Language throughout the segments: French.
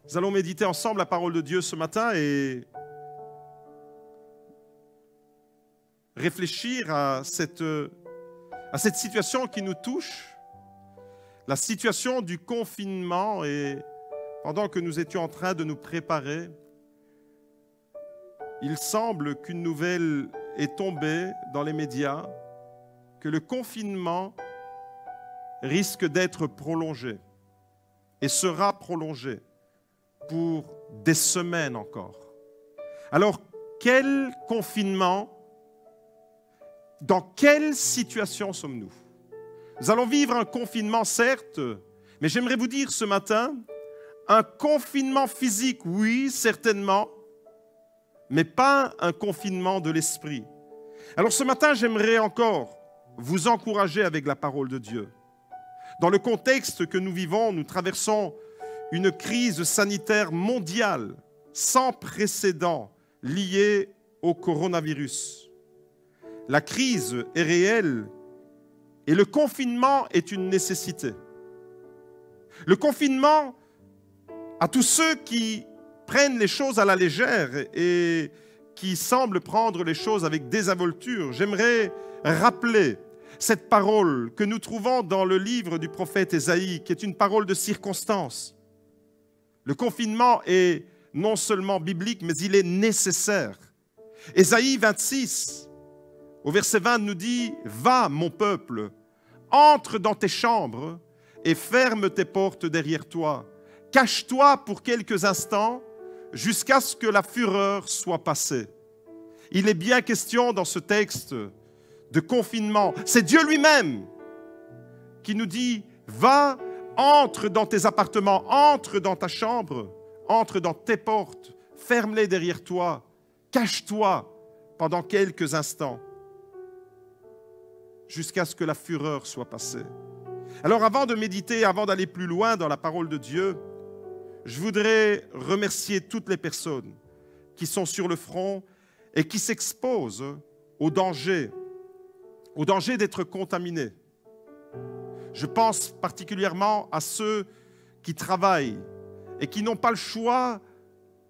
Nous allons méditer ensemble la parole de Dieu ce matin et réfléchir à cette situation qui nous touche, la situation du confinement. Et pendant que nous étions en train de nous préparer, il semble qu'une nouvelle est tombée dans les médias, que le confinement risque d'être prolongé et sera prolongé pour des semaines encore. Alors, quel confinement? Dans quelle situation sommes-nous? Nous allons vivre un confinement, certes, mais j'aimerais vous dire ce matin, un confinement physique, oui, certainement, mais pas un confinement de l'esprit. Alors ce matin, j'aimerais encore vous encourager avec la parole de Dieu. Dans le contexte que nous vivons, nous traversons une crise sanitaire mondiale sans précédent liée au coronavirus. La crise est réelle et le confinement est une nécessité. Le confinement, à tous ceux qui prennent les choses à la légère et qui semblent prendre les choses avec désinvolture, j'aimerais rappeler cette parole que nous trouvons dans le livre du prophète Ésaïe, qui est une parole de circonstance. Le confinement est non seulement biblique, mais il est nécessaire. Ésaïe 26, au verset 20, nous dit « Va, mon peuple, entre dans tes chambres et ferme tes portes derrière toi. Cache-toi pour quelques instants jusqu'à ce que la fureur soit passée. » Il est bien question dans ce texte de confinement. C'est Dieu lui-même qui nous dit « Va, entre dans tes appartements, entre dans ta chambre, entre dans tes portes, ferme-les derrière toi, cache-toi pendant quelques instants, jusqu'à ce que la fureur soit passée. » Alors avant de méditer, avant d'aller plus loin dans la parole de Dieu, je voudrais remercier toutes les personnes qui sont sur le front et qui s'exposent au danger d'être contaminés. Je pense particulièrement à ceux qui travaillent et qui n'ont pas le choix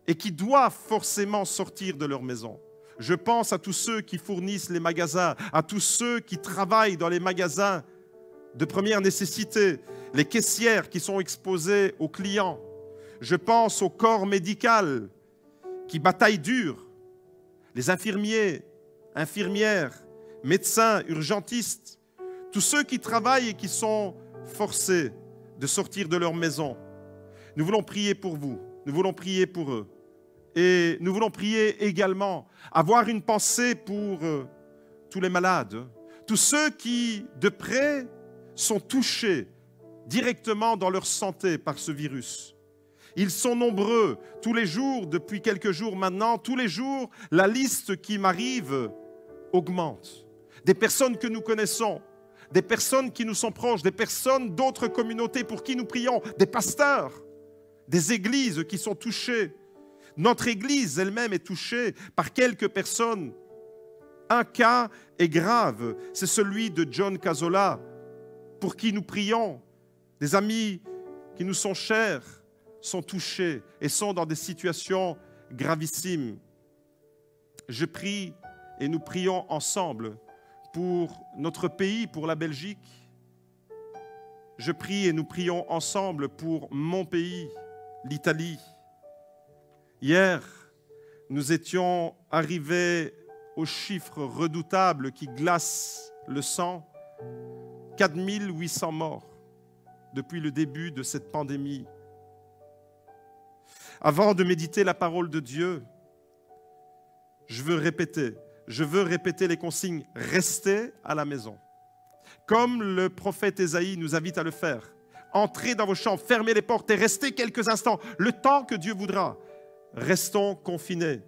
et qui doivent forcément sortir de leur maison. Je pense à tous ceux qui fournissent les magasins, à tous ceux qui travaillent dans les magasins de première nécessité, les caissières qui sont exposées aux clients. Je pense au corps médical qui bataille dur, les infirmiers, infirmières, médecins, urgentistes, tous ceux qui travaillent et qui sont forcés de sortir de leur maison. Nous voulons prier pour vous, nous voulons prier pour eux. Et nous voulons prier également, avoir une pensée pour tous les malades, tous ceux qui, de près, sont touchés directement dans leur santé par ce virus. Ils sont nombreux, tous les jours, depuis quelques jours maintenant, tous les jours, la liste qui m'arrive augmente. Des personnes que nous connaissons, des personnes qui nous sont proches, des personnes d'autres communautés pour qui nous prions, des pasteurs, des églises qui sont touchées. Notre église elle-même est touchée par quelques personnes. Un cas est grave, c'est celui de John Cazola, pour qui nous prions. Des amis qui nous sont chers sont touchés et sont dans des situations gravissimes. Je prie et nous prions ensemble pour notre pays, pour la Belgique. Je prie et nous prions ensemble pour mon pays, l'Italie. Hier, nous étions arrivés aux chiffres redoutables qui glacent le sang. 4800 morts depuis le début de cette pandémie. Avant de méditer la parole de Dieu, je veux répéter les consignes. Restez à la maison. Comme le prophète Ésaïe nous invite à le faire. Entrez dans vos chambres, fermez les portes et restez quelques instants, le temps que Dieu voudra. Restons confinés.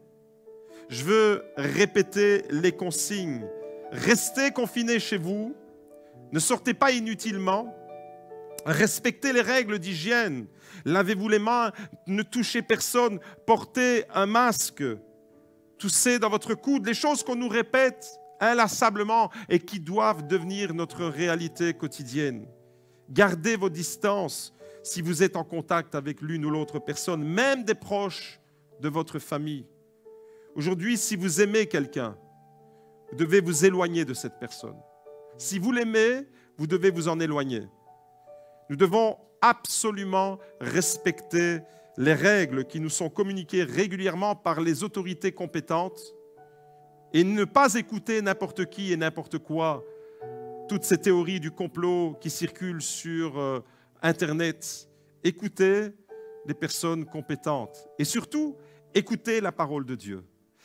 Je veux répéter les consignes. Restez confinés chez vous. Ne sortez pas inutilement. Respectez les règles d'hygiène. Lavez-vous les mains. Ne touchez personne. Portez un masque. Toussez dans votre coude. Les choses qu'on nous répète inlassablement et qui doivent devenir notre réalité quotidienne. Gardez vos distances. si vous êtes en contact avec l'une ou l'autre personne, même des proches de votre famille. Aujourd'hui, si vous aimez quelqu'un, vous devez vous éloigner de cette personne. Si vous l'aimez, vous devez vous en éloigner. Nous devons absolument respecter les règles qui nous sont communiquées régulièrement par les autorités compétentes et ne pas écouter n'importe qui et n'importe quoi, toutes ces théories du complot qui circulent sur Internet. Écoutez les personnes compétentes et surtout, écoutez la parole de Dieu.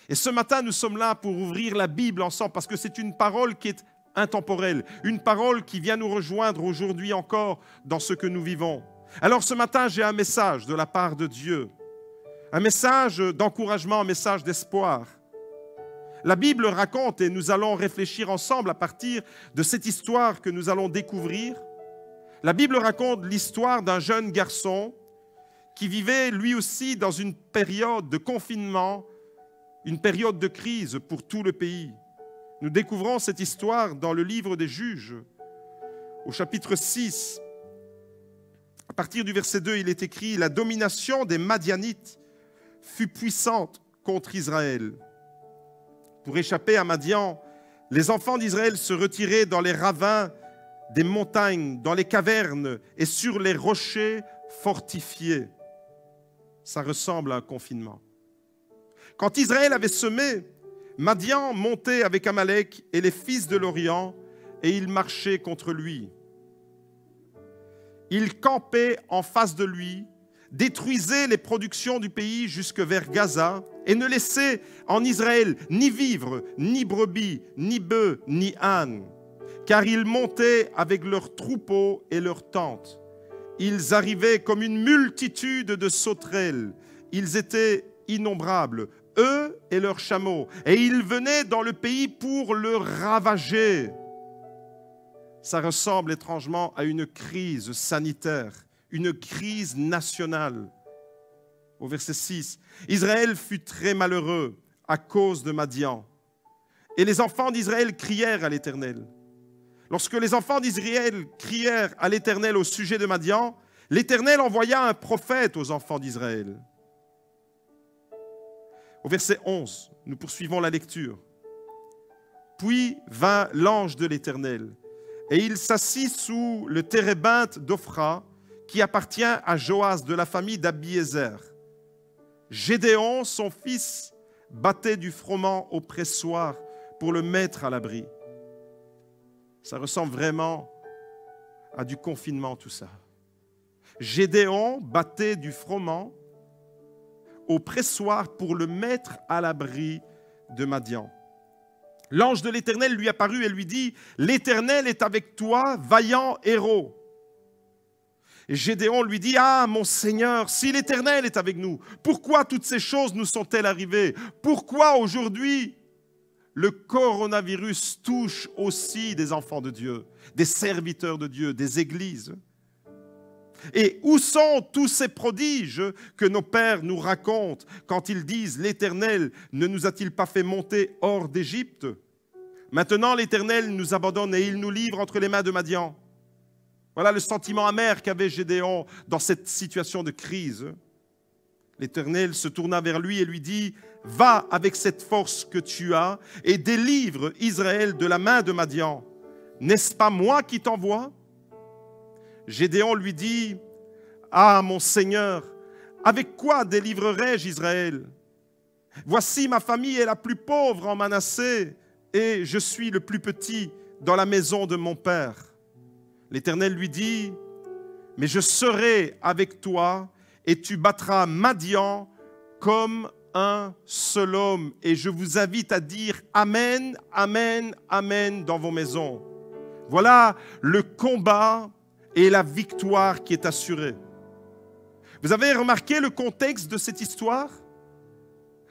Et ce matin, nous sommes là pour ouvrir la Bible ensemble parce que c'est une parole qui est intemporelle, une parole qui vient nous rejoindre aujourd'hui encore dans ce que nous vivons. Alors ce matin, j'ai un message de la part de Dieu, un message d'encouragement, un message d'espoir. La Bible raconte, et nous allons réfléchir ensemble à partir de cette histoire que nous allons découvrir. La Bible raconte l'histoire d'un jeune garçon qui vivait lui aussi dans une période de confinement, une période de crise pour tout le pays. Nous découvrons cette histoire dans le livre des Juges, au chapitre 6. À partir du verset 2, il est écrit « La domination des Madianites fut puissante contre Israël. Pour échapper à Madian, les enfants d'Israël se retiraient dans les ravins des montagnes, dans les cavernes et sur les rochers fortifiés. » Ça ressemble à un confinement. Quand Israël avait semé, Madian montait avec Amalek et les fils de l'Orient et il marchait contre lui. Il campait en face de lui, détruisait les productions du pays jusque vers Gaza et ne laissait en Israël ni vivres, ni brebis, ni bœufs, ni ânes, car ils montaient avec leurs troupeaux et leurs tentes. Ils arrivaient comme une multitude de sauterelles. Ils étaient innombrables, eux et leurs chameaux, et ils venaient dans le pays pour le ravager. Ça ressemble étrangement à une crise sanitaire, une crise nationale. Au verset 6, Israël fut très malheureux à cause de Madian. Et les enfants d'Israël crièrent à l'Éternel. Lorsque les enfants d'Israël crièrent à l'Éternel au sujet de Madian, l'Éternel envoya un prophète aux enfants d'Israël. Au verset 11, nous poursuivons la lecture. Puis vint l'ange de l'Éternel, et il s'assit sous le térébinthe d'Ophra, qui appartient à Joas de la famille d'Abiézer. Gédéon, son fils, battait du froment au pressoir pour le mettre à l'abri. Ça ressemble vraiment à du confinement, tout ça. Gédéon battait du froment au pressoir pour le mettre à l'abri de Madian. L'ange de l'Éternel lui apparut et lui dit « L'Éternel est avec toi, vaillant héros. » Et Gédéon lui dit « Ah, mon Seigneur, si l'Éternel est avec nous, pourquoi toutes ces choses nous sont-elles arrivées? Pourquoi aujourd'hui le coronavirus touche aussi des enfants de Dieu, des serviteurs de Dieu, des églises? Et où sont tous ces prodiges que nos pères nous racontent quand ils disent « L'Éternel ne nous a-t-il pas fait monter hors d'Égypte? Maintenant l'Éternel nous abandonne et il nous livre entre les mains de Madian. » Voilà le sentiment amer qu'avait Gédéon dans cette situation de crise. L'Éternel se tourna vers lui et lui dit « Va avec cette force que tu as et délivre Israël de la main de Madian. N'est-ce pas moi qui t'envoie ?» Gédéon lui dit « Ah, mon Seigneur, avec quoi délivrerai-je Israël? Voici, ma famille est la plus pauvre en Manassé et je suis le plus petit dans la maison de mon père. » L'Éternel lui dit « Mais je serai avec toi et tu battras Madian comme un seul homme. Et je vous invite à dire Amen, Amen, Amen dans vos maisons. » Voilà le combat et la victoire qui est assurée. Vous avez remarqué le contexte de cette histoire?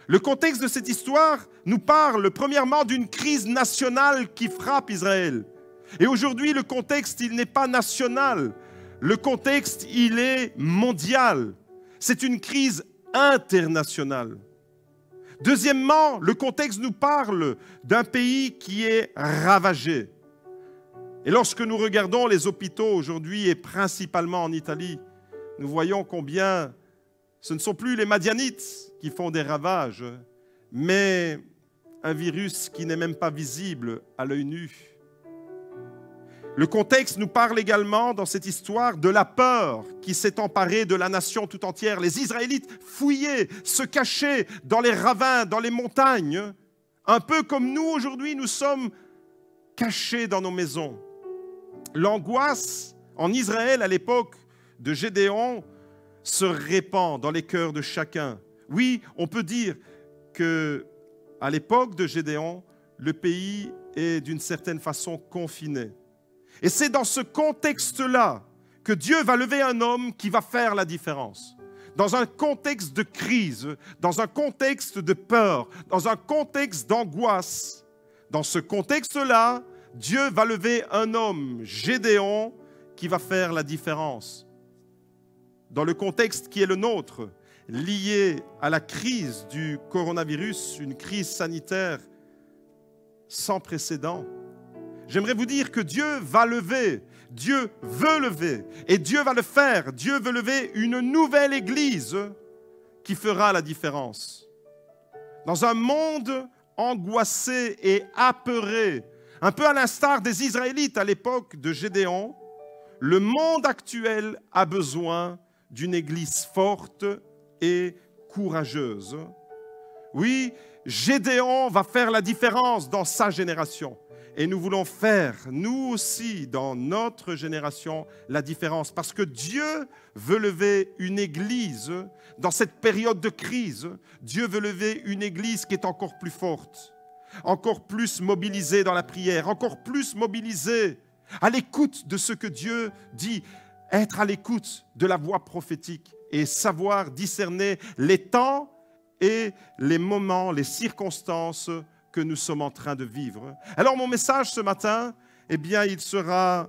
Le contexte de cette histoire nous parle premièrement d'une crise nationale qui frappe Israël. Et aujourd'hui, le contexte, il n'est pas national. Le contexte, il est mondial. C'est une crise internationale. Deuxièmement, le contexte nous parle d'un pays qui est ravagé. Et lorsque nous regardons les hôpitaux aujourd'hui, et principalement en Italie, nous voyons combien ce ne sont plus les Madianites qui font des ravages, mais un virus qui n'est même pas visible à l'œil nu. Le contexte nous parle également dans cette histoire de la peur qui s'est emparée de la nation tout entière. Les Israélites fouillaient, se cachaient dans les ravins, dans les montagnes, un peu comme nous aujourd'hui, nous sommes cachés dans nos maisons. L'angoisse en Israël à l'époque de Gédéon se répand dans les cœurs de chacun. Oui, on peut dire qu'à l'époque de Gédéon, le pays est d'une certaine façon confiné. Et c'est dans ce contexte-là que Dieu va lever un homme qui va faire la différence. Dans un contexte de crise, dans un contexte de peur, dans un contexte d'angoisse. Dans ce contexte-là, Dieu va lever un homme, Gédéon, qui va faire la différence. Dans le contexte qui est le nôtre, lié à la crise du coronavirus, une crise sanitaire sans précédent, j'aimerais vous dire que Dieu va lever, Dieu veut lever, et Dieu va le faire. Dieu veut lever une nouvelle Église qui fera la différence. Dans un monde angoissé et apeuré, un peu à l'instar des Israélites à l'époque de Gédéon, le monde actuel a besoin d'une Église forte et courageuse. Oui, Gédéon va faire la différence dans sa génération. Et nous voulons faire, nous aussi, dans notre génération, la différence. Parce que Dieu veut lever une Église dans cette période de crise. Dieu veut lever une Église qui est encore plus forte, encore plus mobilisée dans la prière, encore plus mobilisée à l'écoute de ce que Dieu dit, être à l'écoute de la voix prophétique et savoir discerner les temps et les moments, les circonstances que nous sommes en train de vivre. Alors mon message ce matin, eh bien, il sera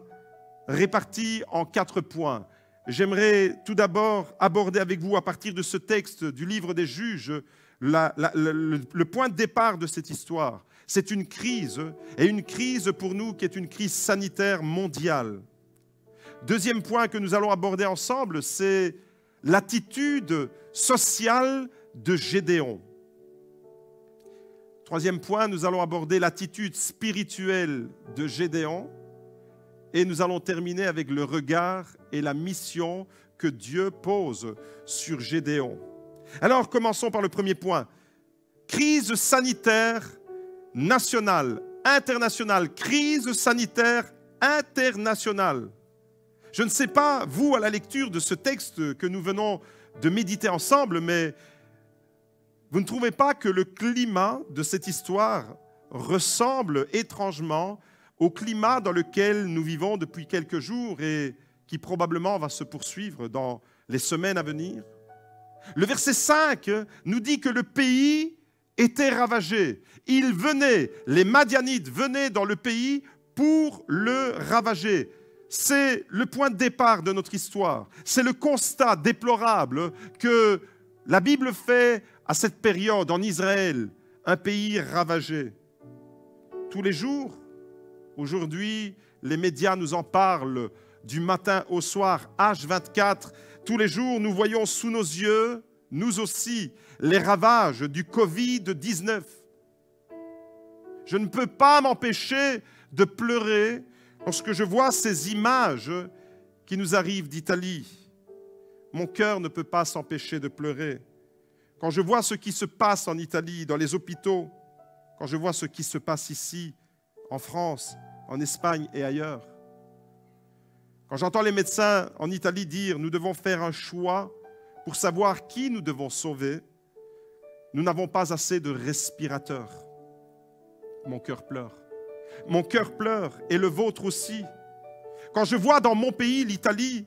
réparti en 4 points. J'aimerais tout d'abord aborder avec vous à partir de ce texte du livre des Juges le point de départ de cette histoire. C'est une crise, et une crise pour nous qui est une crise sanitaire mondiale. Deuxième point que nous allons aborder ensemble, c'est l'attitude sociale de Gédéon. Troisième point, nous allons aborder l'attitude spirituelle de Gédéon et nous allons terminer avec le regard et la mission que Dieu pose sur Gédéon. Alors, commençons par le premier point. Crise sanitaire nationale, internationale, crise sanitaire internationale. Je ne sais pas, vous, à la lecture de ce texte que nous venons de méditer ensemble, mais vous ne trouvez pas que le climat de cette histoire ressemble étrangement au climat dans lequel nous vivons depuis quelques jours et qui probablement va se poursuivre dans les semaines à venir? Le verset 5 nous dit que le pays était ravagé. Les Madianites venaient dans le pays pour le ravager. C'est le point de départ de notre histoire. C'est le constat déplorable que la Bible fait à cette période en Israël, un pays ravagé. Tous les jours, aujourd'hui, les médias nous en parlent du matin au soir, H24. Tous les jours, nous voyons sous nos yeux, nous aussi, les ravages du Covid-19. Je ne peux pas m'empêcher de pleurer lorsque je vois ces images qui nous arrivent d'Italie. Mon cœur ne peut pas s'empêcher de pleurer. Quand je vois ce qui se passe en Italie, dans les hôpitaux, quand je vois ce qui se passe ici, en France, en Espagne et ailleurs, quand j'entends les médecins en Italie dire « nous devons faire un choix pour savoir qui nous devons sauver », nous n'avons pas assez de respirateurs. Mon cœur pleure. Mon cœur pleure et le vôtre aussi. Quand je vois dans mon pays, l'Italie,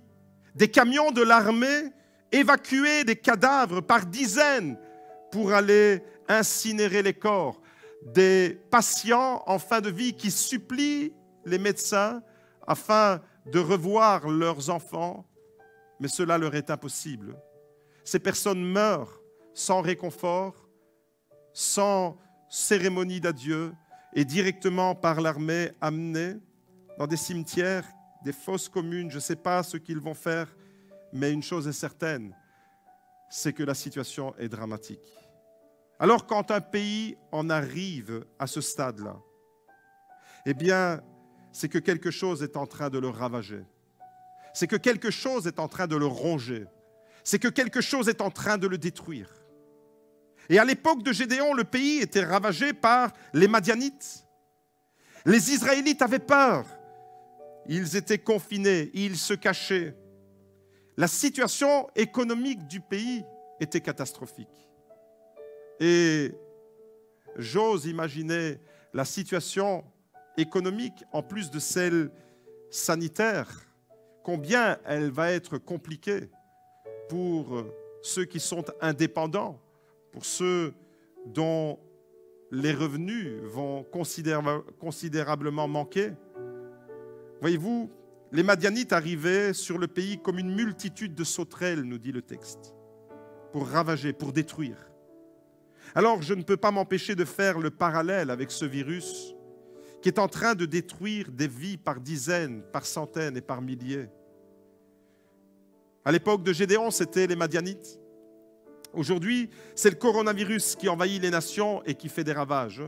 des camions de l'armée évacuer des cadavres par dizaines pour aller incinérer les corps, des patients en fin de vie qui supplient les médecins afin de revoir leurs enfants, mais cela leur est impossible. Ces personnes meurent sans réconfort, sans cérémonie d'adieu et directement par l'armée amenées dans des cimetières, des fosses communes. Je ne sais pas ce qu'ils vont faire, mais une chose est certaine, c'est que la situation est dramatique. Alors quand un pays en arrive à ce stade-là, eh bien, c'est que quelque chose est en train de le ravager. C'est que quelque chose est en train de le ronger. C'est que quelque chose est en train de le détruire. Et à l'époque de Gédéon, le pays était ravagé par les Madianites. Les Israélites avaient peur. Ils étaient confinés, ils se cachaient. La situation économique du pays était catastrophique. Et j'ose imaginer la situation économique, en plus de celle sanitaire, combien elle va être compliquée pour ceux qui sont indépendants, pour ceux dont les revenus vont considérablement manquer. Voyez-vous, les Madianites arrivaient sur le pays comme une multitude de sauterelles, nous dit le texte, pour ravager, pour détruire. Alors, je ne peux pas m'empêcher de faire le parallèle avec ce virus qui est en train de détruire des vies par dizaines, par centaines et par milliers. À l'époque de Gédéon, c'était les Madianites. Aujourd'hui, c'est le coronavirus qui envahit les nations et qui fait des ravages.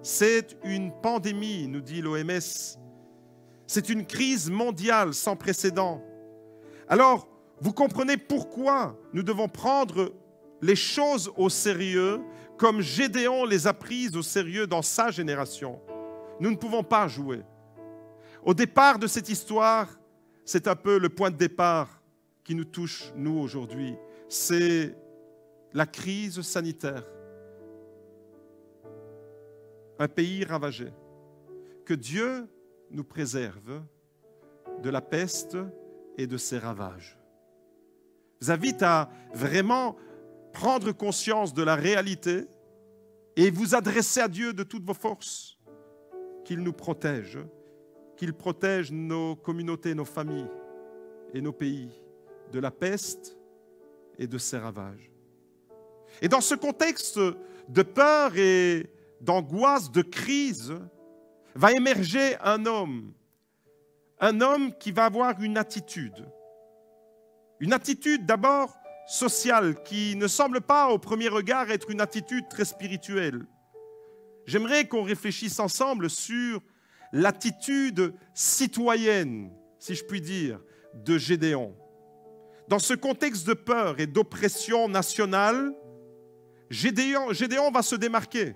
C'est une pandémie, nous dit l'OMS. C'est une crise mondiale sans précédent. Alors, vous comprenez pourquoi nous devons prendre les choses au sérieux comme Gédéon les a prises au sérieux dans sa génération. Nous ne pouvons pas jouer. Au départ de cette histoire, c'est un peu le point de départ qui nous touche, nous, aujourd'hui. C'est la crise sanitaire. Un pays ravagé. Que Dieu nous préserve de la peste et de ses ravages. Je vous invite à vraiment prendre conscience de la réalité et vous adresser à Dieu de toutes vos forces. Qu'il nous protège, qu'il protège nos communautés, nos familles et nos pays de la peste et de ses ravages. Et dans ce contexte de peur et d'angoisse, de crise, va émerger un homme qui va avoir une attitude d'abord sociale, qui ne semble pas au premier regard être une attitude très spirituelle. J'aimerais qu'on réfléchisse ensemble sur l'attitude citoyenne, si je puis dire, de Gédéon. Dans ce contexte de peur et d'oppression nationale, Gédéon va se démarquer.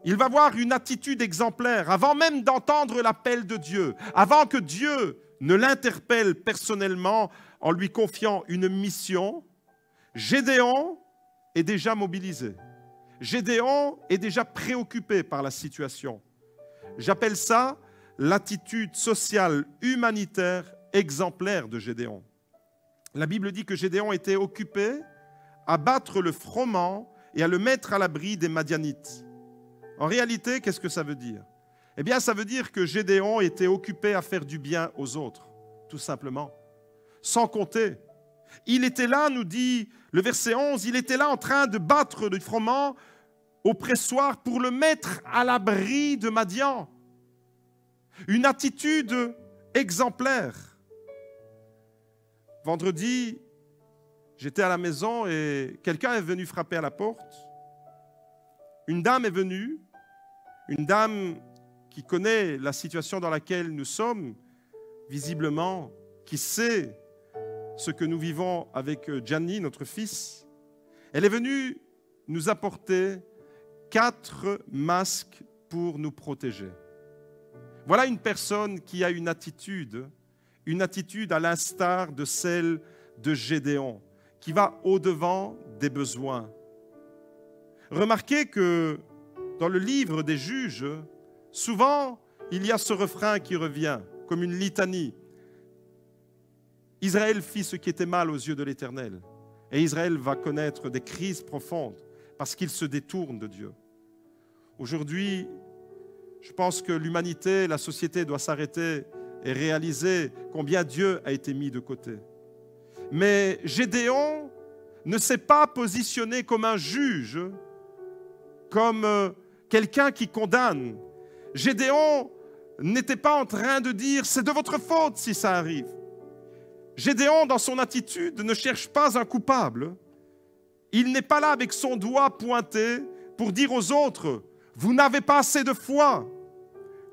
Il va avoir une attitude exemplaire avant même d'entendre l'appel de Dieu, avant que Dieu ne l'interpelle personnellement en lui confiant une mission. Gédéon est déjà mobilisé. Gédéon est déjà préoccupé par la situation. J'appelle ça l'attitude sociale humanitaire exemplaire de Gédéon. La Bible dit que Gédéon était occupé à battre le froment et à le mettre à l'abri des Madianites. En réalité, qu'est-ce que ça veut dire? Eh bien, ça veut dire que Gédéon était occupé à faire du bien aux autres, tout simplement. Sans compter. Il était là, nous dit le verset 11, il était là en train de battre le froment au pressoir pour le mettre à l'abri de Madian. Une attitude exemplaire. Vendredi, j'étais à la maison et quelqu'un est venu frapper à la porte. Une dame est venue, une dame qui connaît la situation dans laquelle nous sommes, visiblement, qui sait ce que nous vivons avec Gianni, notre fils. Elle est venue nous apporter 4 masques pour nous protéger. Voilà une personne qui a une attitude à l'instar de celle de Gédéon, qui va au-devant des besoins. Remarquez que dans le livre des Juges, souvent, il y a ce refrain qui revient, comme une litanie. Israël fit ce qui était mal aux yeux de l'Éternel. Et Israël va connaître des crises profondes parce qu'il se détourne de Dieu. Aujourd'hui, je pense que l'humanité, la société doit s'arrêter et réaliser combien Dieu a été mis de côté. Mais Gédéon ne s'est pas positionné comme un juge, comme quelqu'un qui condamne. Gédéon n'était pas en train de dire « c'est de votre faute si ça arrive ». Gédéon, dans son attitude, ne cherche pas un coupable. Il n'est pas là avec son doigt pointé pour dire aux autres « Vous n'avez pas assez de foi »,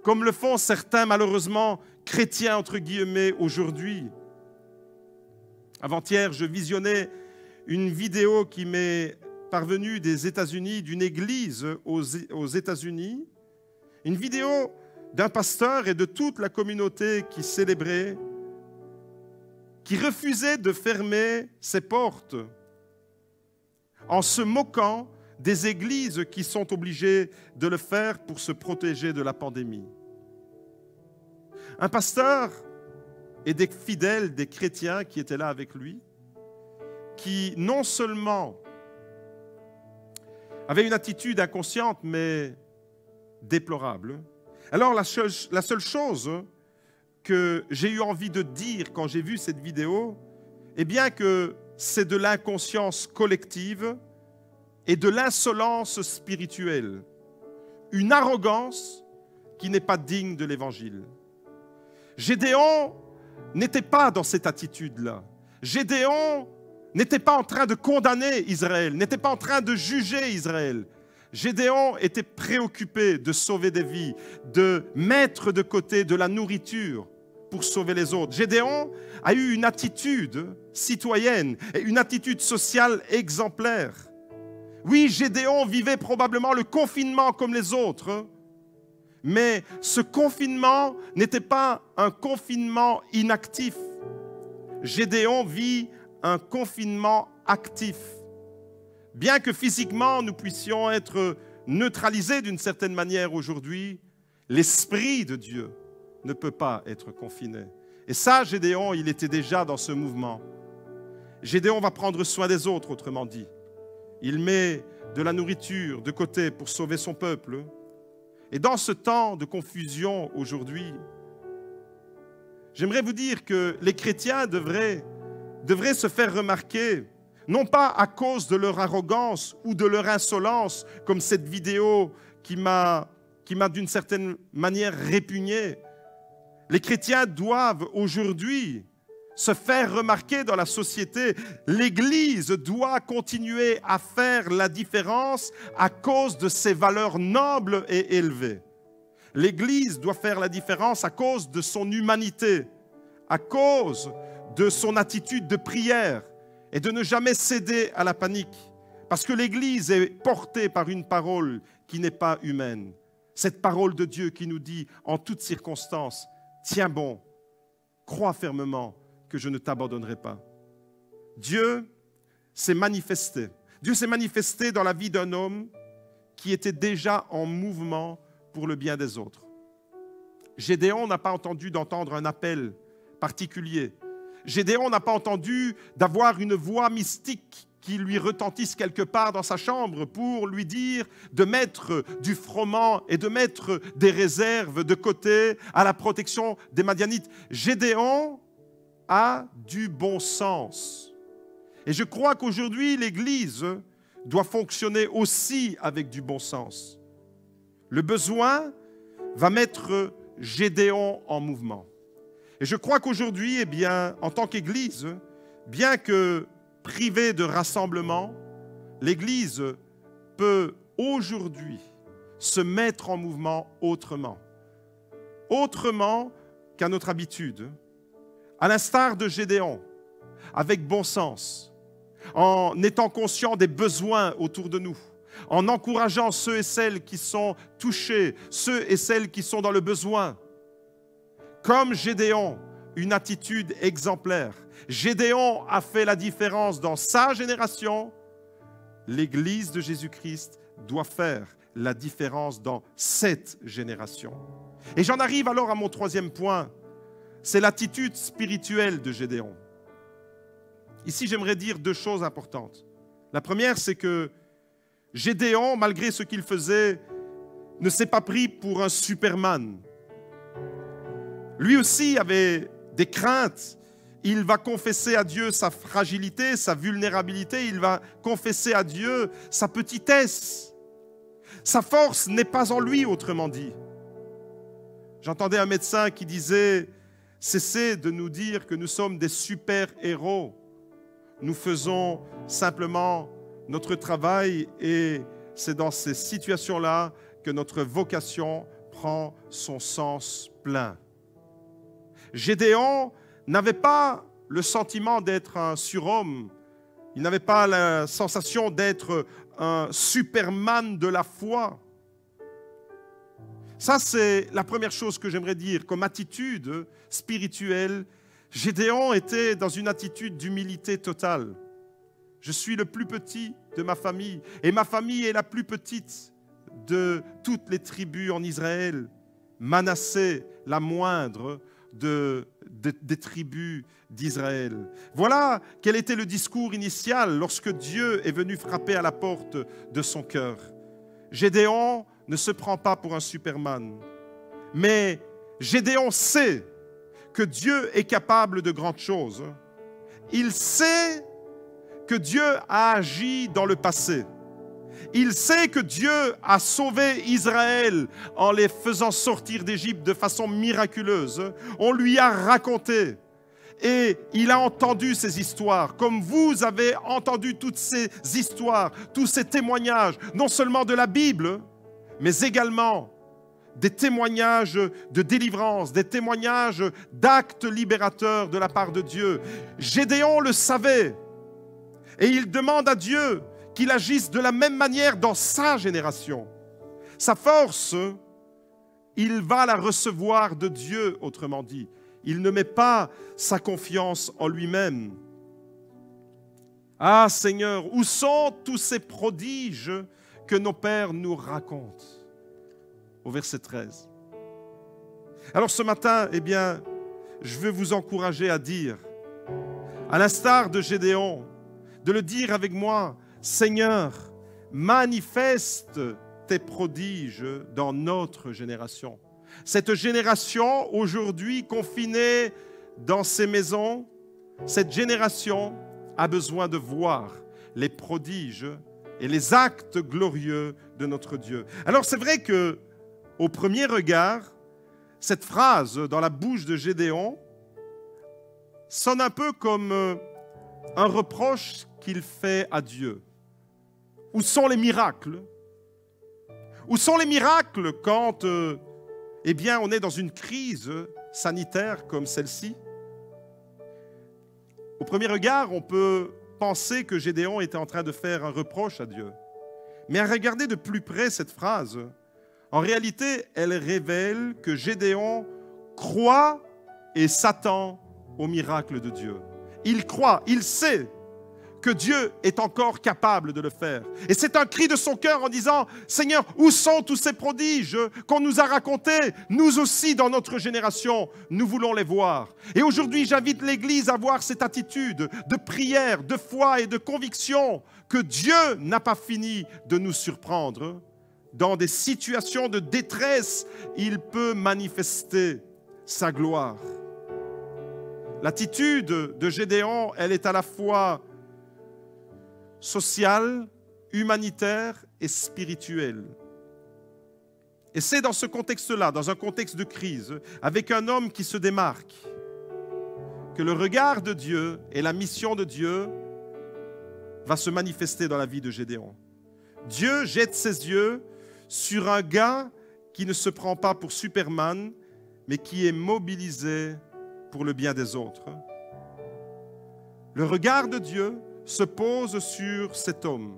comme le font certains, malheureusement, chrétiens, entre guillemets, aujourd'hui. Avant-hier, je visionnais une vidéo qui m'est parvenue des États-Unis, d'une église aux États-Unis, une vidéo d'un pasteur et de toute la communauté qui célébrait, qui refusait de fermer ses portes en se moquant des églises qui sont obligées de le faire pour se protéger de la pandémie. Un pasteur et des fidèles, des chrétiens qui étaient là avec lui, qui non seulement avaient une attitude inconsciente, mais déplorable. Alors la seule chose que j'ai eu envie de dire quand j'ai vu cette vidéo, eh bien que c'est de l'inconscience collective et de l'insolence spirituelle, une arrogance qui n'est pas digne de l'Évangile. Gédéon n'était pas dans cette attitude-là. Gédéon n'était pas en train de condamner Israël, n'était pas en train de juger Israël. Gédéon était préoccupé de sauver des vies, de mettre de côté de la nourriture pour sauver les autres. Gédéon a eu une attitude citoyenne et une attitude sociale exemplaire. Oui, Gédéon vivait probablement le confinement comme les autres, mais ce confinement n'était pas un confinement inactif. Gédéon vit un confinement actif. Bien que physiquement nous puissions être neutralisés d'une certaine manière aujourd'hui, l'Esprit de Dieu ne peut pas être confiné. Et ça, Gédéon, il était déjà dans ce mouvement. Gédéon va prendre soin des autres, autrement dit. Il met de la nourriture de côté pour sauver son peuple. Et dans ce temps de confusion aujourd'hui, j'aimerais vous dire que les chrétiens devraient se faire remarquer, non pas à cause de leur arrogance ou de leur insolence, comme cette vidéo qui m'a d'une certaine manière répugné. Les chrétiens doivent aujourd'hui se faire remarquer dans la société. L'Église doit continuer à faire la différence à cause de ses valeurs nobles et élevées. L'Église doit faire la différence à cause de son humanité, à cause de son attitude de prière et de ne jamais céder à la panique. Parce que l'Église est portée par une parole qui n'est pas humaine. Cette parole de Dieu qui nous dit en toutes circonstances, tiens bon, crois fermement que je ne t'abandonnerai pas. Dieu s'est manifesté. Dieu s'est manifesté dans la vie d'un homme qui était déjà en mouvement pour le bien des autres. Gédéon n'a pas entendu d'entendre un appel particulier. Gédéon n'a pas entendu d'avoir une voix mystique qui lui retentisse quelque part dans sa chambre pour lui dire de mettre du froment et de mettre des réserves de côté à la protection des Madianites. Gédéon a du bon sens. Et je crois qu'aujourd'hui, l'Église doit fonctionner aussi avec du bon sens. Le besoin va mettre Gédéon en mouvement. Et je crois qu'aujourd'hui, eh bien, en tant qu'Église, bien que privée de rassemblement, l'Église peut aujourd'hui se mettre en mouvement autrement qu'à notre habitude, à l'instar de Gédéon, avec bon sens, en étant conscient des besoins autour de nous, en encourageant ceux et celles qui sont touchés, ceux et celles qui sont dans le besoin. Comme Gédéon, une attitude exemplaire. Gédéon a fait la différence dans sa génération. L'Église de Jésus-Christ doit faire la différence dans cette génération. Et j'en arrive alors à mon troisième point. C'est l'attitude spirituelle de Gédéon. Ici, j'aimerais dire deux choses importantes. La première, c'est que Gédéon, malgré ce qu'il faisait, ne s'est pas pris pour un Superman. Lui aussi avait des craintes. Il va confesser à Dieu sa fragilité, sa vulnérabilité. Il va confesser à Dieu sa petitesse. Sa force n'est pas en lui, autrement dit. J'entendais un médecin qui disait Cessez de nous dire que nous sommes des super-héros. Nous faisons simplement notre travail et c'est dans ces situations-là que notre vocation prend son sens plein. Gédéon n'avait pas le sentiment d'être un surhomme. Il n'avait pas la sensation d'être un Superman de la foi. Ça, c'est la première chose que j'aimerais dire. Comme attitude spirituelle, Gédéon était dans une attitude d'humilité totale. Je suis le plus petit de ma famille et ma famille est la plus petite de toutes les tribus en Israël. Manassé, la moindre des tribus d'Israël. Voilà quel était le discours initial lorsque Dieu est venu frapper à la porte de son cœur. Gédéon ne se prend pas pour un Superman, mais Gédéon sait que Dieu est capable de grandes choses. Il sait que Dieu a agi dans le passé. Il sait que Dieu a sauvé Israël en les faisant sortir d'Égypte de façon miraculeuse. On lui a raconté et il a entendu ces histoires, comme vous avez entendu toutes ces histoires, tous ces témoignages, non seulement de la Bible, mais également des témoignages de délivrance, des témoignages d'actes libérateurs de la part de Dieu. Gédéon le savait et il demande à Dieu qu'il agisse de la même manière dans sa génération. Sa force, il va la recevoir de Dieu, autrement dit. Il ne met pas sa confiance en lui-même. Ah Seigneur, où sont tous ces prodiges que nos pères nous racontent? Au verset 13. Alors ce matin, je veux vous encourager à dire, à l'instar de Gédéon, de le dire avec moi, Seigneur, manifeste tes prodiges dans notre génération. Cette génération, aujourd'hui confinée dans ses maisons, cette génération a besoin de voir les prodiges et les actes glorieux de notre Dieu. Alors c'est vrai que, au premier regard, cette phrase dans la bouche de Gédéon sonne un peu comme un reproche qu'il fait à Dieu. Où sont les miracles? Où sont les miracles quand on est dans une crise sanitaire comme celle-ci? Au premier regard, on peut penser que Gédéon était en train de faire un reproche à Dieu. Mais à regarder de plus près cette phrase, en réalité, elle révèle que Gédéon croit et s'attend au miracle de Dieu. Il croit, il sait que Dieu est encore capable de le faire. Et c'est un cri de son cœur en disant, Seigneur, où sont tous ces prodiges qu'on nous a racontés? Nous aussi, dans notre génération, nous voulons les voir. Et aujourd'hui, j'invite l'Église à avoir cette attitude de prière, de foi et de conviction que Dieu n'a pas fini de nous surprendre. Dans des situations de détresse, il peut manifester sa gloire. L'attitude de Gédéon, elle est à la fois sociale, humanitaire et spirituelle. Et c'est dans ce contexte-là, dans un contexte de crise, avec un homme qui se démarque, que le regard de Dieu et la mission de Dieu va se manifester dans la vie de Gédéon. Dieu jette ses yeux sur un gars qui ne se prend pas pour Superman, mais qui est mobilisé pour le bien des autres. Le regard de Dieu se pose sur cet homme.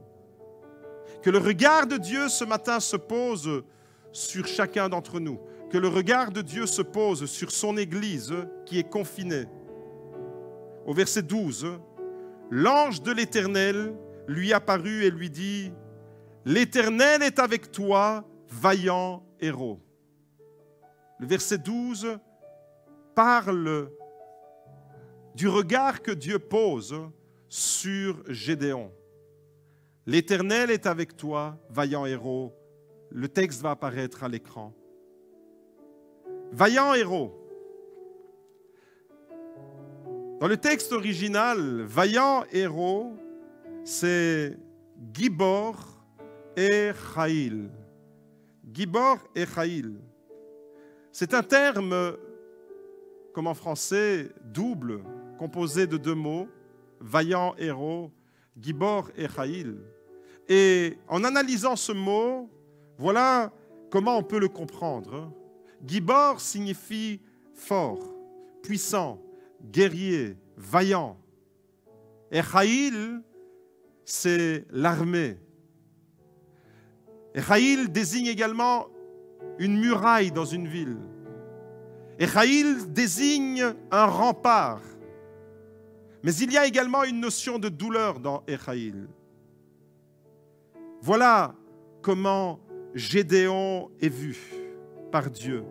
Que le regard de Dieu ce matin se pose sur chacun d'entre nous. Que le regard de Dieu se pose sur son Église qui est confinée. Au verset 12, l'ange de l'Éternel lui apparut et lui dit, « L'Éternel est avec toi, vaillant héros. » Le verset 12 parle du regard que Dieu pose sur Gédéon. L'Éternel est avec toi, vaillant héros. Le texte va apparaître à l'écran. Vaillant héros. Dans le texte original, vaillant héros, c'est Gibor et Chaïl. Gibor et Chaïl. C'est un terme comme en français, double, composé de deux mots, vaillant héros, Gibor et Chaïl. Et en analysant ce mot, voilà comment on peut le comprendre. Gibor signifie fort, puissant, guerrier, vaillant. Et Chaïl, c'est l'armée. Et Chaïl désigne également une muraille dans une ville. Et Chaïl désigne un rempart. Mais il y a également une notion de douleur dans Echaïl. Voilà comment Gédéon est vu par Dieu.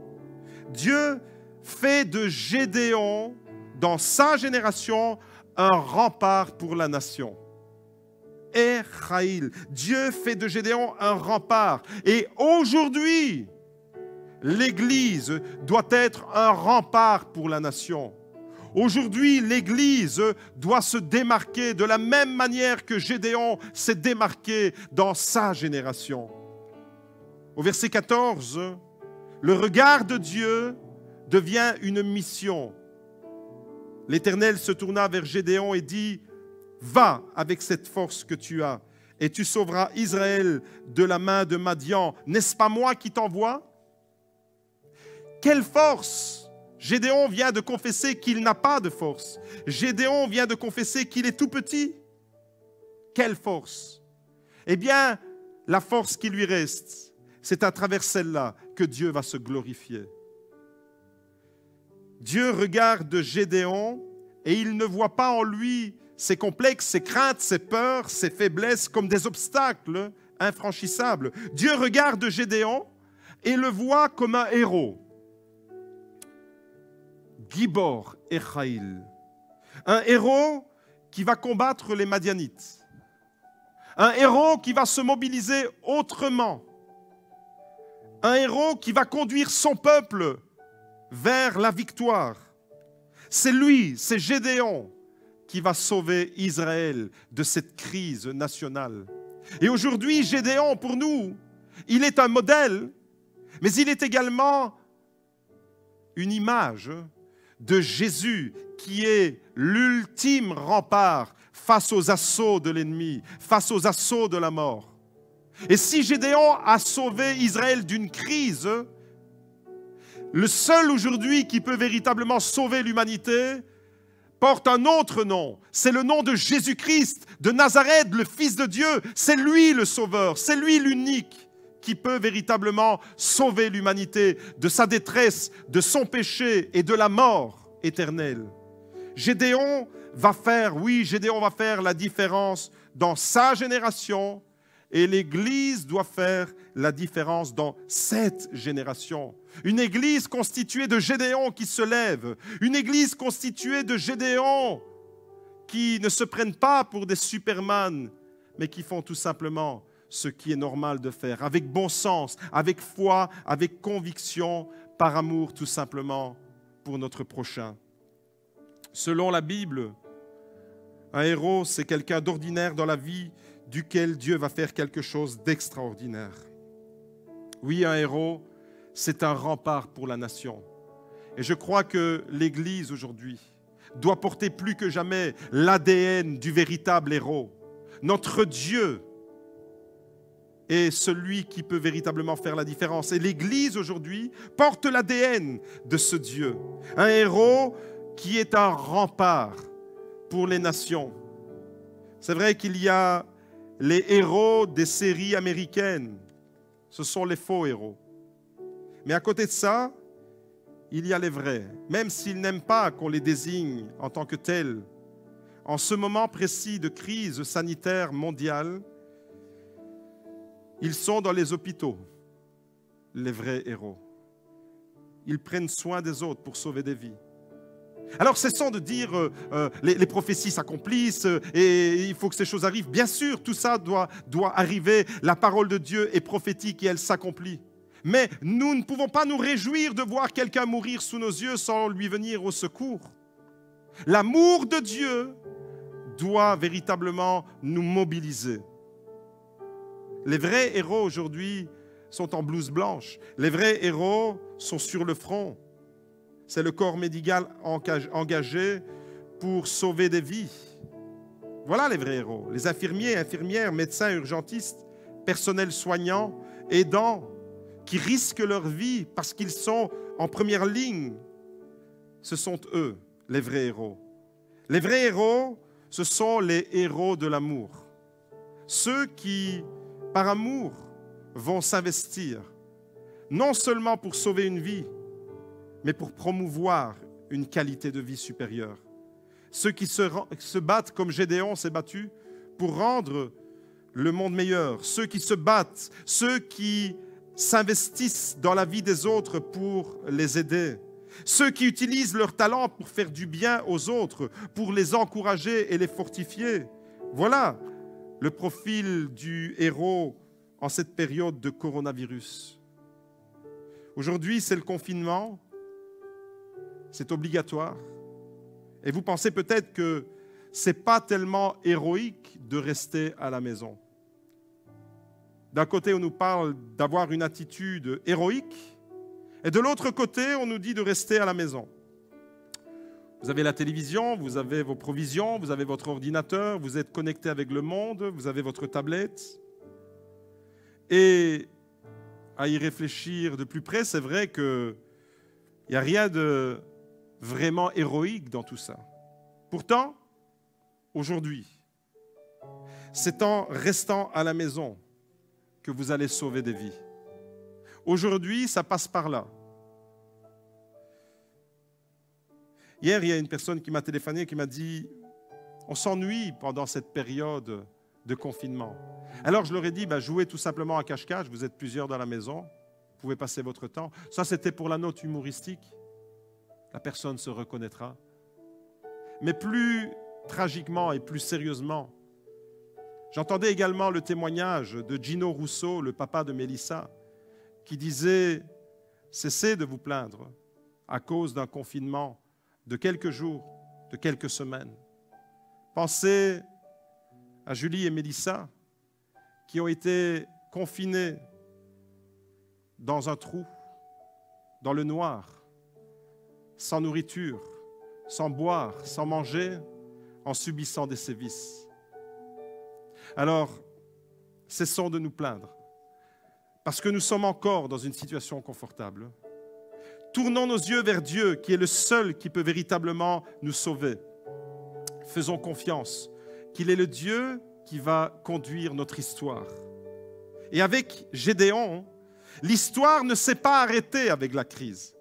Dieu fait de Gédéon, dans sa génération, un rempart pour la nation. Echaïl. Dieu fait de Gédéon un rempart. Et aujourd'hui, l'Église doit être un rempart pour la nation. Aujourd'hui, l'Église doit se démarquer de la même manière que Gédéon s'est démarqué dans sa génération. Au verset 14, le regard de Dieu devient une mission. L'Éternel se tourna vers Gédéon et dit : « Va avec cette force que tu as, et tu sauveras Israël de la main de Madian. N'est-ce pas moi qui t'envoie ?» Quelle force! Gédéon vient de confesser qu'il n'a pas de force. Gédéon vient de confesser qu'il est tout petit. Quelle force! Eh bien, la force qui lui reste, c'est à travers celle-là que Dieu va se glorifier. Dieu regarde Gédéon et il ne voit pas en lui ses complexes, ses craintes, ses peurs, ses faiblesses comme des obstacles infranchissables. Dieu regarde Gédéon et le voit comme un héros. Gibor et Chaïl, un héros qui va combattre les Madianites, un héros qui va se mobiliser autrement, un héros qui va conduire son peuple vers la victoire. C'est lui, c'est Gédéon qui va sauver Israël de cette crise nationale. Et aujourd'hui, Gédéon, pour nous, il est un modèle, mais il est également une image de Jésus qui est l'ultime rempart face aux assauts de l'ennemi, face aux assauts de la mort. Et si Gédéon a sauvé Israël d'une crise, le seul aujourd'hui qui peut véritablement sauver l'humanité porte un autre nom. C'est le nom de Jésus-Christ de Nazareth, le Fils de Dieu. C'est lui le Sauveur, c'est lui l'unique qui peut véritablement sauver l'humanité de sa détresse, de son péché et de la mort éternelle. Gédéon va faire la différence dans sa génération et l'Église doit faire la différence dans cette génération. Une Église constituée de Gédéons qui se lèvent, une Église constituée de Gédéons qui ne se prennent pas pour des superman, mais qui font tout simplement ce qui est normal de faire, avec bon sens, avec foi, avec conviction, par amour tout simplement pour notre prochain. Selon la Bible, un héros, c'est quelqu'un d'ordinaire dans la vie duquel Dieu va faire quelque chose d'extraordinaire. Oui, un héros, c'est un rempart pour la nation. Et je crois que l'Église aujourd'hui doit porter plus que jamais l'ADN du véritable héros. Notre Dieu est celui qui peut véritablement faire la différence. Et l'Église aujourd'hui porte l'ADN de ce Dieu. Un héros qui est un rempart pour les nations. C'est vrai qu'il y a les héros des séries américaines. Ce sont les faux héros. Mais à côté de ça, il y a les vrais. Même s'ils n'aiment pas qu'on les désigne en tant que tels, en ce moment précis de crise sanitaire mondiale, ils sont dans les hôpitaux, les vrais héros. Ils prennent soin des autres pour sauver des vies. Alors cessons de dire les prophéties s'accomplissent et il faut que ces choses arrivent. Bien sûr, tout ça doit arriver. La parole de Dieu est prophétique et elle s'accomplit. Mais nous ne pouvons pas nous réjouir de voir quelqu'un mourir sous nos yeux sans lui venir au secours. L'amour de Dieu doit véritablement nous mobiliser. Les vrais héros aujourd'hui sont en blouse blanche. Les vrais héros sont sur le front. c'est le corps médical engagé pour sauver des vies. Voilà les vrais héros. Les infirmiers, infirmières, médecins, urgentistes, personnel soignant, aidants, qui risquent leur vie parce qu'ils sont en première ligne. Ce sont eux, les vrais héros. Les vrais héros, ce sont les héros de l'amour. Ceux qui, par amour, vont s'investir, non seulement pour sauver une vie, mais pour promouvoir une qualité de vie supérieure. Ceux qui se battent comme Gédéon s'est battu pour rendre le monde meilleur. Ceux qui se battent, ceux qui s'investissent dans la vie des autres pour les aider. Ceux qui utilisent leur talent pour faire du bien aux autres, pour les encourager et les fortifier. Voilà le profil du héros en cette période de coronavirus. Aujourd'hui, c'est le confinement, c'est obligatoire. Et vous pensez peut-être que ce n'est pas tellement héroïque de rester à la maison. D'un côté, on nous parle d'avoir une attitude héroïque, et de l'autre côté, on nous dit de rester à la maison. Vous avez la télévision, vous avez vos provisions, vous avez votre ordinateur, vous êtes connecté avec le monde, vous avez votre tablette. Et à y réfléchir de plus près, c'est vrai qu'il n'y a rien de vraiment héroïque dans tout ça. Pourtant, aujourd'hui, c'est en restant à la maison que vous allez sauver des vies. Aujourd'hui, ça passe par là. Hier, il y a une personne qui m'a téléphoné et qui m'a dit « On s'ennuie pendant cette période de confinement. » Alors, je leur ai dit « Jouez tout simplement à cache-cache, vous êtes plusieurs dans la maison, vous pouvez passer votre temps. » Ça, c'était pour la note humoristique. La personne se reconnaîtra. Mais plus tragiquement et plus sérieusement, j'entendais également le témoignage de Gino Rousseau, le papa de Mélissa, qui disait « Cessez de vous plaindre à cause d'un confinement de quelques jours, de quelques semaines. » Pensez à Julie et Mélissa qui ont été confinées dans un trou, dans le noir, sans nourriture, sans boire, sans manger, en subissant des sévices. Alors, cessons de nous plaindre, parce que nous sommes encore dans une situation confortable. Tournons nos yeux vers Dieu, qui est le seul qui peut véritablement nous sauver. Faisons confiance qu'il est le Dieu qui va conduire notre histoire. Et avec Gédéon, l'histoire ne s'est pas arrêtée avec la crise.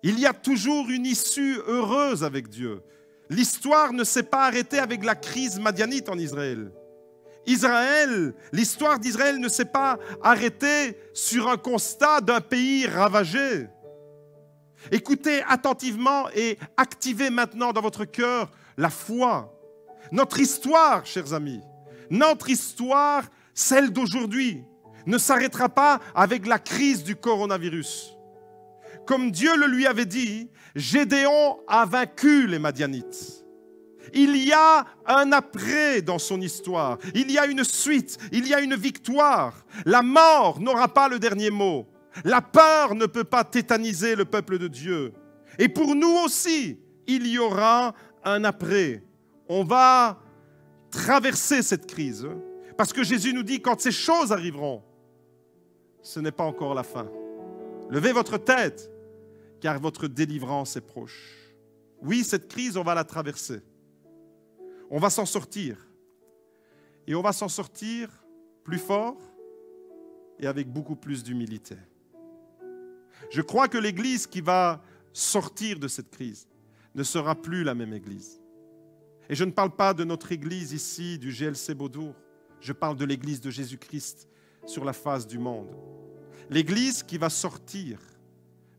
Il y a toujours une issue heureuse avec Dieu. L'histoire ne s'est pas arrêtée avec la crise madianite en Israël. L'histoire d'Israël ne s'est pas arrêtée sur un constat d'un pays ravagé. Écoutez attentivement et activez maintenant dans votre cœur la foi. Notre histoire, chers amis, notre histoire, celle d'aujourd'hui, ne s'arrêtera pas avec la crise du coronavirus. Comme Dieu le lui avait dit, Gédéon a vaincu les Madianites. Il y a un après dans son histoire. Il y a une suite, il y a une victoire. La mort n'aura pas le dernier mot. La peur ne peut pas tétaniser le peuple de Dieu. Et pour nous aussi, il y aura un après. On va traverser cette crise. Parce que Jésus nous dit, quand ces choses arriveront, ce n'est pas encore la fin. Levez votre tête, car votre délivrance est proche. Oui, cette crise, on va la traverser. On va s'en sortir. Et on va s'en sortir plus fort et avec beaucoup plus d'humilité. Je crois que l'Église qui va sortir de cette crise ne sera plus la même Église. Et je ne parle pas de notre Église ici, du GLC Beaudour. Je parle de l'Église de Jésus-Christ sur la face du monde. L'Église qui va sortir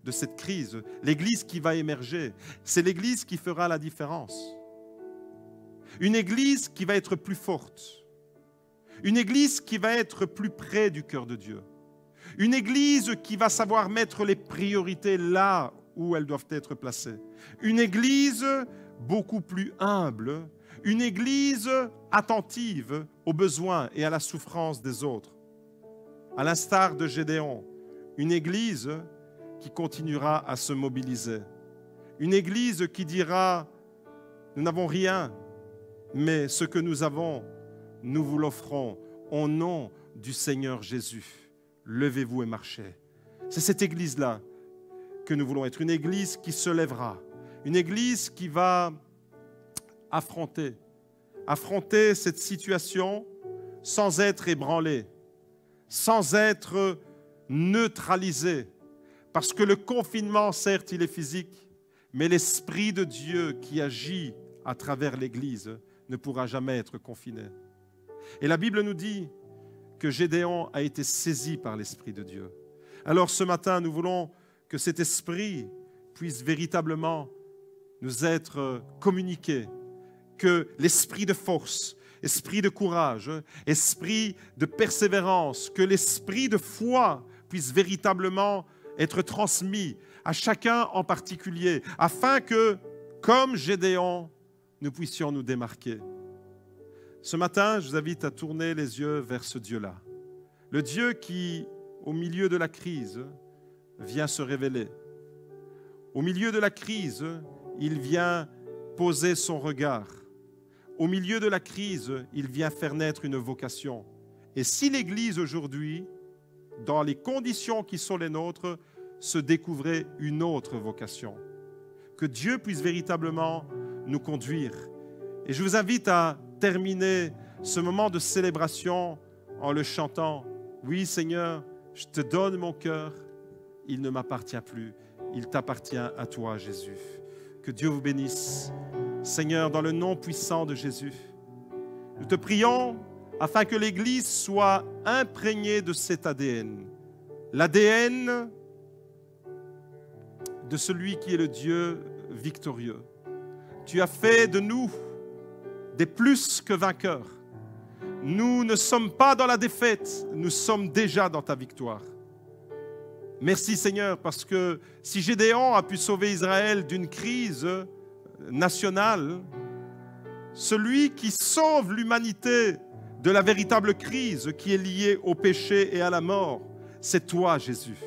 de cette crise, l'Église qui va émerger, c'est l'Église qui fera la différence. Une Église qui va être plus forte. Une Église qui va être plus près du cœur de Dieu. Une Église qui va savoir mettre les priorités là où elles doivent être placées. Une Église beaucoup plus humble. Une Église attentive aux besoins et à la souffrance des autres. À l'instar de Gédéon, une Église qui continuera à se mobiliser. Une Église qui dira, nous n'avons rien, mais ce que nous avons, nous vous l'offrons au nom du Seigneur Jésus. Levez-vous et marchez. C'est cette Église-là que nous voulons être. Une Église qui se lèvera. Une Église qui va affronter cette situation sans être ébranlée, sans être neutralisée. Parce que le confinement, certes, il est physique, mais l'Esprit de Dieu qui agit à travers l'Église ne pourra jamais être confiné. Et la Bible nous dit que Gédéon a été saisi par l'Esprit de Dieu. Alors ce matin, nous voulons que cet Esprit puisse véritablement nous être communiqué, que l'esprit de force, esprit de courage, esprit de persévérance, que l'esprit de foi puisse véritablement être transmis à chacun en particulier, afin que, comme Gédéon, nous puissions nous démarquer. Ce matin, je vous invite à tourner les yeux vers ce Dieu-là. Le Dieu qui, au milieu de la crise, vient se révéler. Au milieu de la crise, il vient poser son regard. Au milieu de la crise, il vient faire naître une vocation. Et si l'Église aujourd'hui, dans les conditions qui sont les nôtres, se découvrait une autre vocation, que Dieu puisse véritablement nous conduire. Et je vous invite à terminer ce moment de célébration en le chantant. Oui, Seigneur, je te donne mon cœur, il ne m'appartient plus, il t'appartient à toi, Jésus. Que Dieu vous bénisse. Seigneur, dans le nom puissant de Jésus, nous te prions afin que l'Église soit imprégnée de cet ADN. L'ADN de celui qui est le Dieu victorieux. Tu as fait de nous des plus que vainqueurs. Nous ne sommes pas dans la défaite, nous sommes déjà dans ta victoire. Merci Seigneur, parce que si Gédéon a pu sauver Israël d'une crise nationale, celui qui sauve l'humanité de la véritable crise qui est liée au péché et à la mort, c'est toi Jésus.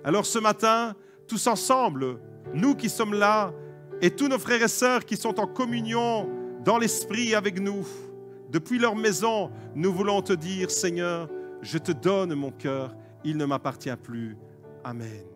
Alors ce matin, tous ensemble, nous qui sommes là et tous nos frères et sœurs qui sont en communion dans l'esprit avec nous, depuis leur maison, nous voulons te dire, Seigneur, je te donne mon cœur, il ne m'appartient plus. Amen.